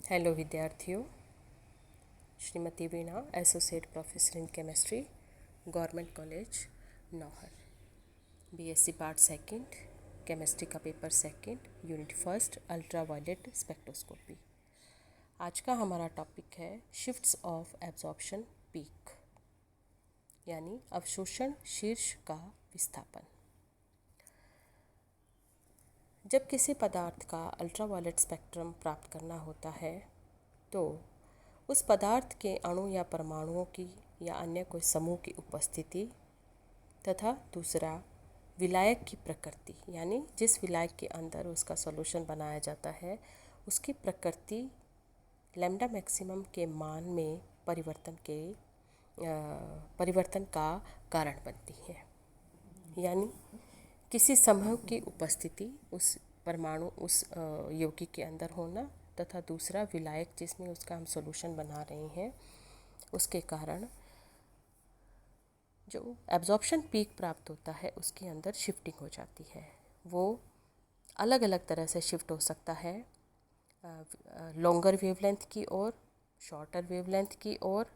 Hello विद्यार्थियों, Shrimati Veena, associate professor in chemistry, government college Nohar, BSc part second, chemistry का paper second, unit first, ultra violet spectroscopy. आज का हमारा topic है shifts of absorption peak, यानी अवशोषण शीर्ष का विस्थापन। जब किसी पदार्थ का अल्ट्रावायलेट स्पेक्ट्रम प्राप्त करना होता है तो उस पदार्थ के अणु या परमाणुओं की या अन्य कोई समूह की उपस्थिति तथा दूसरा विलायक की प्रकृति, यानी जिस विलायक के अंदर उसका सॉल्यूशन बनाया जाता है उसकी प्रकृति लैम्डा मैक्सिमम के मान में परिवर्तन का कारण बनती है। यानी किसी समूह की उपस्थिति उस परमाणु उस यौगिक के अंदर होना तथा दूसरा विलायक जिसमें उसका हम सॉल्यूशन बना रहे हैं उसके कारण जो एब्जॉर्प्शन पीक प्राप्त होता है उसके अंदर शिफ्टिंग हो जाती है। वो अलग अलग तरह से शिफ्ट हो सकता है, लॉन्गर वेवलेंथ की ओर, शॉर्टर वेवलेंथ की ओर,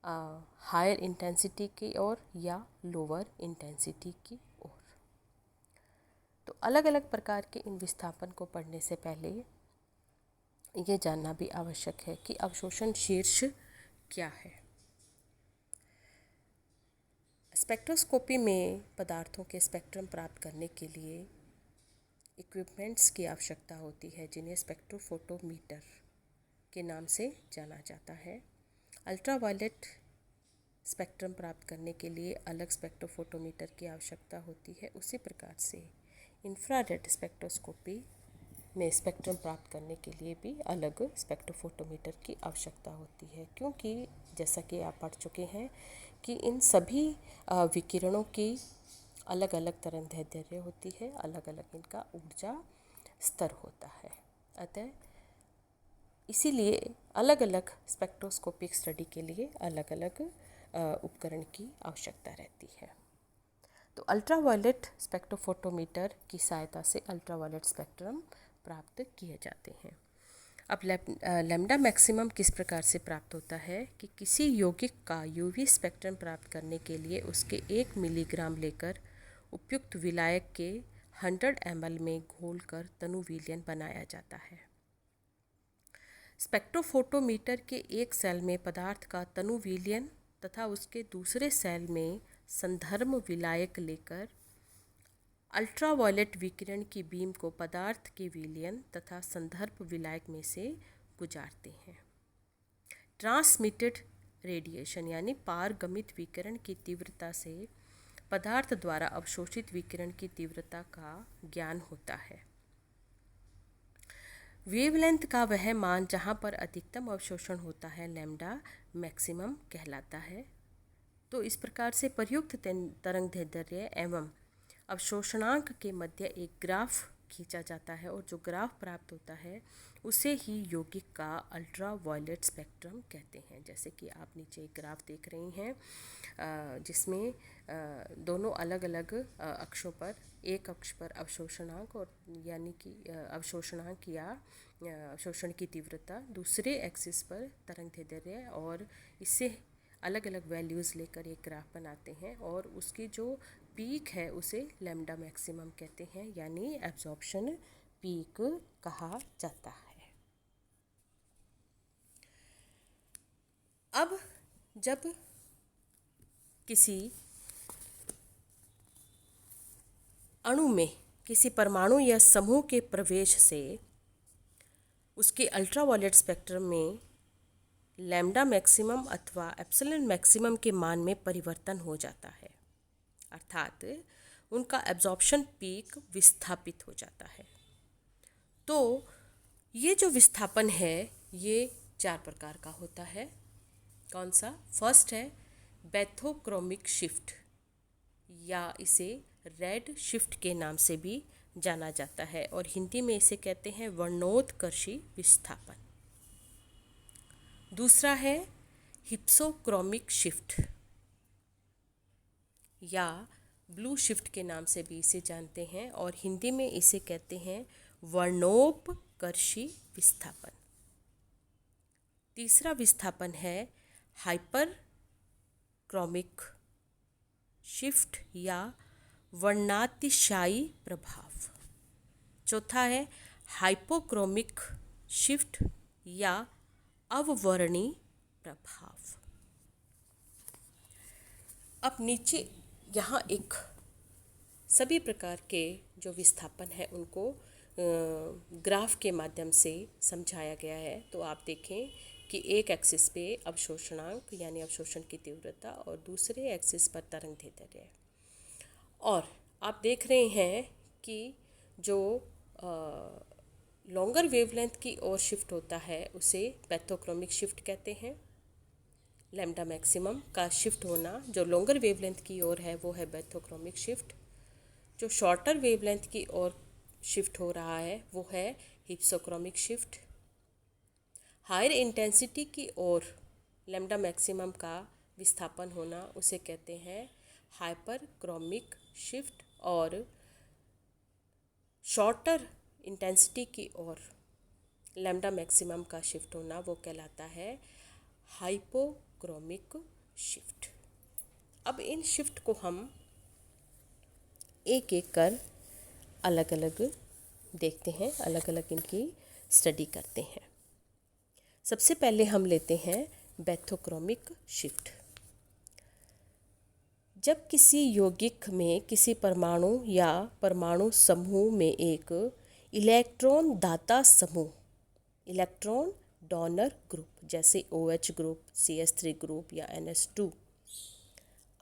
हायर इंटेंसिटी की ओर या लोअर इंटेंसिटी की ओर। तो अलग अलग प्रकार के इन विस्थापन को पढ़ने से पहले ये जानना भी आवश्यक है कि अवशोषण शीर्ष क्या है। स्पेक्ट्रोस्कोपी में पदार्थों के स्पेक्ट्रम प्राप्त करने के लिए इक्विपमेंट्स की आवश्यकता होती है जिन्हें स्पेक्ट्रोफोटोमीटर के नाम से जाना जाता है। अल्ट्रावायलेट स्पेक्ट्रम प्राप्त करने के लिए अलग स्पेक्ट्रोफोटोमीटर की आवश्यकता होती है। उसी प्रकार से इंफ्रारेड स्पेक्ट्रोस्कोपी में स्पेक्ट्रम प्राप्त करने के लिए भी अलग स्पेक्ट्रोफोटोमीटर की आवश्यकता होती है, क्योंकि जैसा कि आप पढ़ चुके हैं कि इन सभी विकिरणों की अलग अलग तरंगदैर्घ्य होती है, अलग अलग इनका ऊर्जा स्तर होता है। अतः इसीलिए अलग अलग स्पेक्ट्रोस्कोपिक स्टडी के लिए अलग अलग उपकरण की आवश्यकता रहती है। तो अल्ट्रावायलेट स्पेक्ट्रोफोटोमीटर की सहायता से अल्ट्रावायलेट स्पेक्ट्रम प्राप्त किए जाते हैं। अब लैम्डा मैक्सिमम किस प्रकार से प्राप्त होता है कि किसी यौगिक का यूवी स्पेक्ट्रम प्राप्त करने के लिए उसके 1 मिलीग्राम लेकर उपयुक्त विलायक के 100 ml में घोलकर तनु विलयन बनाया जाता है। स्पेक्ट्रोफोटोमीटर के एक सेल में पदार्थ का तनु विलयन तथा उसके दूसरे सेल में संदर्भ विलायक लेकर अल्ट्रावायलेट विकिरण की बीम को पदार्थ के विलयन तथा संदर्भ विलायक में से गुजारते हैं। ट्रांसमिटेड रेडिएशन यानी पारगमित विकिरण की तीव्रता से पदार्थ द्वारा अवशोषित विकिरण की तीव्रता का ज्ञान होता है। वेवलेंथ का वह मान जहाँ पर अधिकतम अवशोषण होता है लैम्डा मैक्सिमम कहलाता है। तो इस प्रकार से प्रयुक्त तरंगदैर्घ्य एवं अवशोषणांक के मध्य एक ग्राफ खींचा जाता है और जो ग्राफ प्राप्त होता है उसे ही यौगिक का अल्ट्रा वायलेट स्पेक्ट्रम कहते हैं। जैसे कि आप नीचे एक ग्राफ देख रही हैं जिसमें दोनों अलग अलग अक्षों पर, एक अक्ष पर अवशोषणांक और यानी कि अवशोषणांक या अवशोषण की तीव्रता, दूसरे एक्सिस पर तरंगदैर्घ्य, और इससे अलग अलग वैल्यूज़ लेकर एक ग्राफ बनाते हैं और उसकी जो पीक है उसे लैम्डा मैक्सिमम कहते हैं, यानी एब्जॉर्प्शन पीक कहा जाता है। अब जब किसी अणु में किसी परमाणु या समूह के प्रवेश से उसके अल्ट्रावायलेट स्पेक्ट्रम में लैम्डा मैक्सिमम अथवा एप्सिलॉन मैक्सिमम के मान में परिवर्तन हो जाता है, अर्थात उनका एब्जॉर्प्शन पीक विस्थापित हो जाता है। तो ये जो विस्थापन है ये 4 प्रकार का होता है। कौन सा? फर्स्ट है बैथोक्रोमिक शिफ्ट, या इसे रेड शिफ्ट के नाम से भी जाना जाता है और हिंदी में इसे कहते हैं वर्णोत्कर्षी विस्थापन। दूसरा है हिप्सोक्रोमिक शिफ्ट, या ब्लू शिफ्ट के नाम से भी इसे जानते हैं और हिंदी में इसे कहते हैं वर्णोपकर्षी अपकर्षी विस्थापन। तीसरा विस्थापन है हाइपरक्रोमिक शिफ्ट या वर्णातिशायी प्रभाव। चौथा है हाइपोक्रोमिक शिफ्ट या अववर्णी प्रभाव। अब नीचे यहाँ एक सभी प्रकार के जो विस्थापन है उनको ग्राफ के माध्यम से समझाया गया है। तो आप देखें कि एक एक्सिस पे अवशोषणांक यानी अवशोषण की तीव्रता और दूसरे एक्सिस पर तरंग दैर्ध्य है। और आप देख रहे हैं कि जो लॉन्गर वेवलेंथ की ओर शिफ्ट होता है उसे पैथोक्रोमिक शिफ्ट कहते हैं। लैम्डा मैक्सिमम का शिफ्ट होना जो लॉन्गर वेवलेंथ की ओर है वो है पैथोक्रोमिक शिफ्ट। जो शॉर्टर वेवलेंथ की ओर शिफ्ट हो रहा है वो है हिप्सोक्रोमिक शिफ्ट। हायर इंटेंसिटी की ओर लैम्डा मैक्सिमम का विस्थापन होना उसे कहते हैं हाइपरक्रोमिक शिफ्ट। और शॉर्टर इंटेंसिटी की ओर लैम्डा मैक्सिमम का शिफ्ट होना वो कहलाता है हाइपोक्रोमिक शिफ्ट। अब इन शिफ्ट को हम एक एक कर अलग अलग देखते हैं, अलग अलग इनकी स्टडी करते हैं। सबसे पहले हम लेते हैं बैथोक्रोमिक शिफ्ट। जब किसी यौगिक में किसी परमाणु या परमाणु समूह में एक इलेक्ट्रॉन दाता समूह, इलेक्ट्रॉन डोनर ग्रुप जैसे OH ग्रुप, CH3 ग्रुप या NH2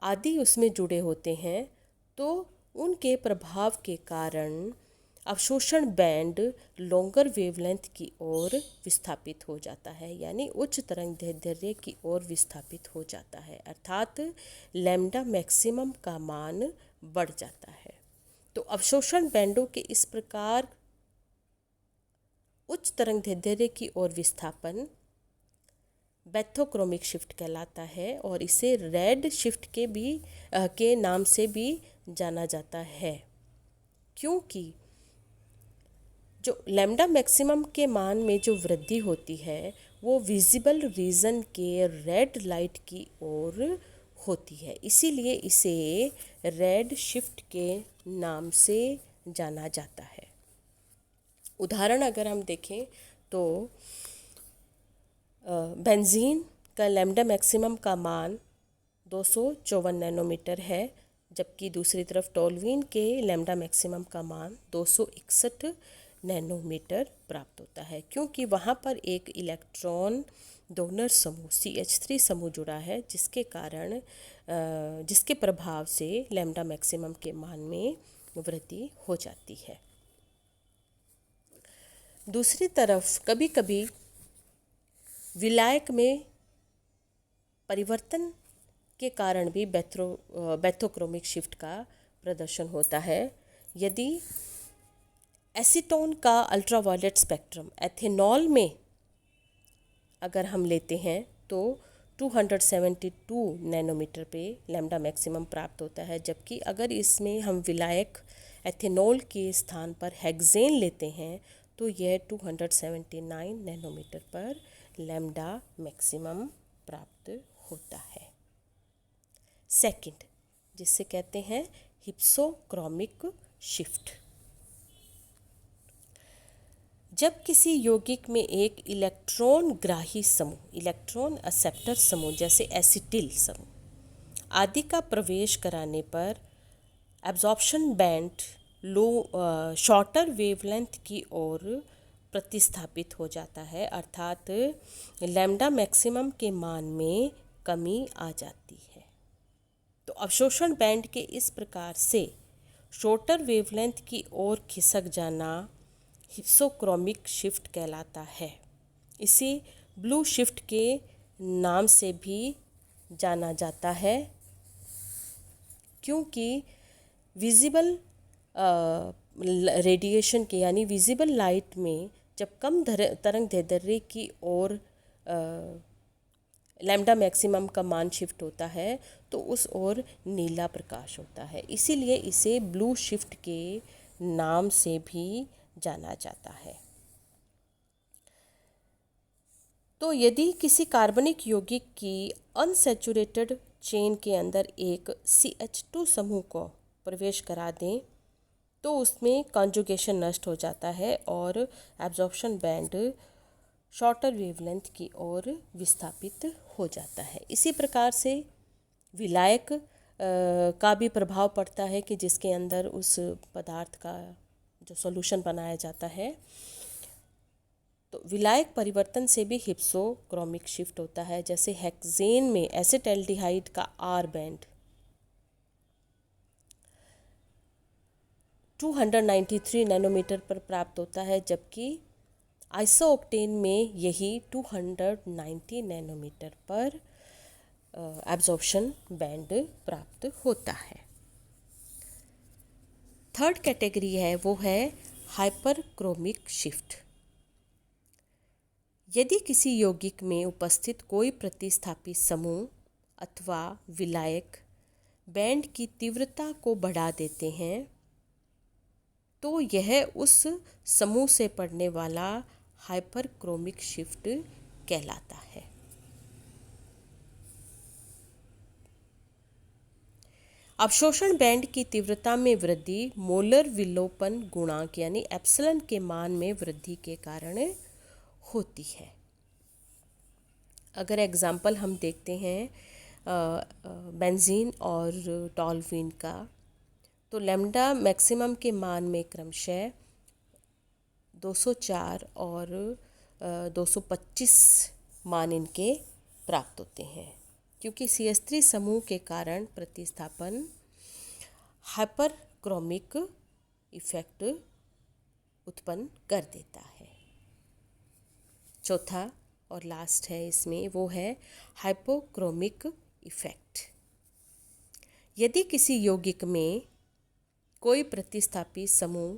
आदि उसमें जुड़े होते हैं तो उनके प्रभाव के कारण अवशोषण बैंड लॉन्गर वेवलेंथ की ओर विस्थापित हो जाता है, यानी उच्च तरंग दैर्ध्य की ओर विस्थापित हो जाता है, अर्थात लैम्डा मैक्सिमम का मान बढ़ जाता है। तो अवशोषण बैंडों के इस प्रकार उच्च तरंग दैर्ध्य की ओर विस्थापन बैथोक्रोमिक शिफ्ट कहलाता है और इसे रेड शिफ्ट के नाम से भी जाना जाता है, क्योंकि जो लैम्डा मैक्सिमम के मान में जो वृद्धि होती है वो विजिबल रीजन के रेड लाइट की ओर होती है, इसीलिए इसे रेड शिफ्ट के नाम से जाना जाता है। उदाहरण अगर हम देखें तो बेंजीन का लैम्डा मैक्सिमम का मान 254 नैनोमीटर है, जबकि दूसरी तरफ टोल्यूइन के लैम्डा मैक्सिमम का मान 261 नैनोमीटर प्राप्त होता है, क्योंकि वहाँ पर एक इलेक्ट्रॉन डोनर समूह CH3 समूह जुड़ा है, जिसके प्रभाव से लैम्डा मैक्सिमम के मान में वृद्धि हो जाती है। दूसरी तरफ कभी कभी विलायक में परिवर्तन के कारण भी बैथोक्रोमिक शिफ्ट का प्रदर्शन होता है। यदि एसीटोन का अल्ट्रावायलेट स्पेक्ट्रम एथेनॉल में अगर हम लेते हैं तो 272 नैनोमीटर पे लैम्डा मैक्सिमम प्राप्त होता है, जबकि अगर इसमें हम विलायक एथेनॉल के स्थान पर हेक्सेन लेते हैं तो यह 279 नैनोमीटर पर लैम्डा मैक्सिमम प्राप्त होता है। सेकंड, जिसे कहते हैं हिप्सोक्रोमिक शिफ्ट। जब किसी यौगिक में एक इलेक्ट्रॉन ग्राही समूह, इलेक्ट्रॉन एक्सेप्टर समूह जैसे एसिटिल समूह आदि का प्रवेश कराने पर एब्जॉर्प्शन बैंड शॉर्टर वेवलेंथ की ओर प्रतिस्थापित हो जाता है, अर्थात लैम्डा मैक्सिमम के मान में कमी आ जाती है। तो अवशोषण बैंड के इस प्रकार से शॉर्टर वेवलेंथ की ओर खिसक जाना हिप्सोक्रोमिक शिफ्ट कहलाता है। इसे ब्लू शिफ्ट के नाम से भी जाना जाता है, क्योंकि विजिबल रेडिएशन के यानी विजिबल लाइट में जब कम तरंग दैर्ध्य की ओर लैम्डा मैक्सिमम का मान शिफ्ट होता है तो उस ओर नीला प्रकाश होता है, इसीलिए इसे ब्लू शिफ्ट के नाम से भी जाना जाता है। तो यदि किसी कार्बनिक यौगिक की अनसैचुरेटेड चेन के अंदर एक CH2 समूह को प्रवेश करा दें तो उसमें कॉन्जुगेशन नष्ट हो जाता है और एब्जॉर्प्शन बैंड शॉर्टर वेवलेंथ की ओर विस्थापित हो जाता है। इसी प्रकार से विलायक का भी प्रभाव पड़ता है कि जिसके अंदर उस पदार्थ का जो सॉल्यूशन बनाया जाता है, तो विलायक परिवर्तन से भी हिप्सोक्रोमिक शिफ्ट होता है। जैसे हेक्सेन में एसिटाल्डिहाइड का R बैंड 293 नैनोमीटर पर प्राप्त होता है, जबकि आइसोओक्टेन में यही 290 नैनोमीटर पर एब्जॉर्प्शन बैंड प्राप्त होता है। थर्ड कैटेगरी है वो है हाइपरक्रोमिक शिफ्ट। यदि किसी यौगिक में उपस्थित कोई प्रतिस्थापी समूह अथवा विलायक बैंड की तीव्रता को बढ़ा देते हैं तो यह उस समूह से पड़ने वाला हाइपरक्रोमिक शिफ्ट कहलाता है। अवशोषण बैंड की तीव्रता में वृद्धि मोलर विलोपन गुणांक यानी एप्सिलॉन के मान में वृद्धि के कारण होती है। अगर एग्जाम्पल हम देखते हैं बेंजीन और टॉल्यूइन का, तो लैम्डा मैक्सिमम के मान में क्रमशः 204 और 225 मान इनके प्राप्त होते हैं, क्योंकि CH3 समूह के कारण प्रतिस्थापन हाइपरक्रोमिक इफेक्ट उत्पन्न कर देता है। चौथा और लास्ट है इसमें, वो है हाइपोक्रोमिक इफेक्ट। यदि किसी यौगिक में कोई प्रतिस्थापी समूह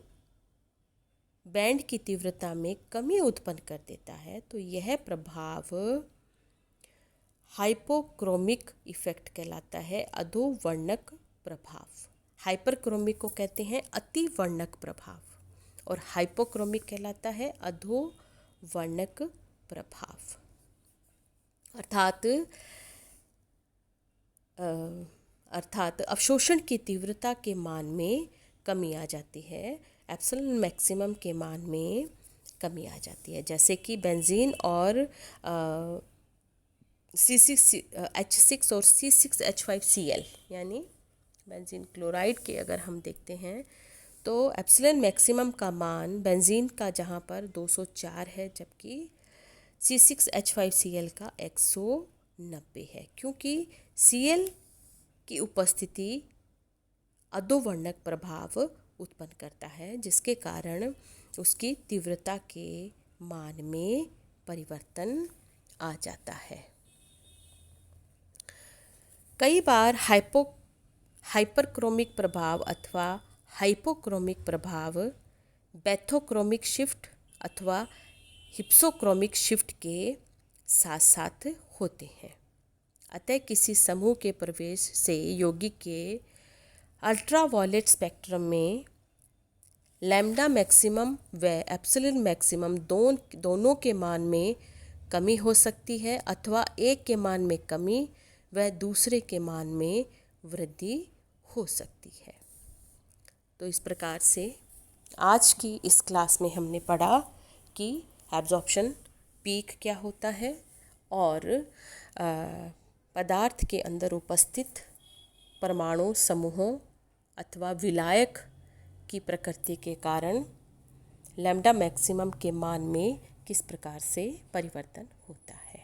बैंड की तीव्रता में कमी उत्पन्न कर देता है तो यह प्रभाव हाइपोक्रोमिक इफेक्ट कहलाता है, अधोवर्णक प्रभाव। हाइपरक्रोमिक को कहते हैं अतिवर्णक प्रभाव और हाइपोक्रोमिक कहलाता है अधोवर्णक प्रभाव। अर्थात अवशोषण की तीव्रता के मान में कमी आ जाती है, एप्सिलॉन मैक्सिमम के मान में कमी आ जाती है। जैसे कि बेंजीन और C6H6 और C6H5Cl यानी बेंजीन क्लोराइड के अगर हम देखते हैं तो एप्सिलॉन मैक्सिमम का मान बेंजीन का जहाँ पर 204 है, जबकि C6H5Cl का 190 है, क्योंकि Cl की उपस्थिति अधोवर्णक प्रभाव उत्पन्न करता है, जिसके कारण उसकी तीव्रता के मान में परिवर्तन आ जाता है। कई बार हाइपरक्रोमिक प्रभाव अथवा हाइपोक्रोमिक प्रभाव बैथोक्रोमिक शिफ्ट अथवा हिप्सोक्रोमिक शिफ्ट के साथ साथ होते हैं। अतः किसी समूह के प्रवेश से यौगिक के अल्ट्रावायलेट स्पेक्ट्रम में लैम्डा मैक्सिमम व एप्सिलॉन मैक्सिमम दोनों के मान में कमी हो सकती है, अथवा एक के मान में कमी व दूसरे के मान में वृद्धि हो सकती है। तो इस प्रकार से आज की इस क्लास में हमने पढ़ा कि एब्जॉर्प्शन पीक क्या होता है और पदार्थ के अंदर उपस्थित परमाणु समूहों अथवा विलायक की प्रकृति के कारण लैम्डा मैक्सिमम के मान में किस प्रकार से परिवर्तन होता है।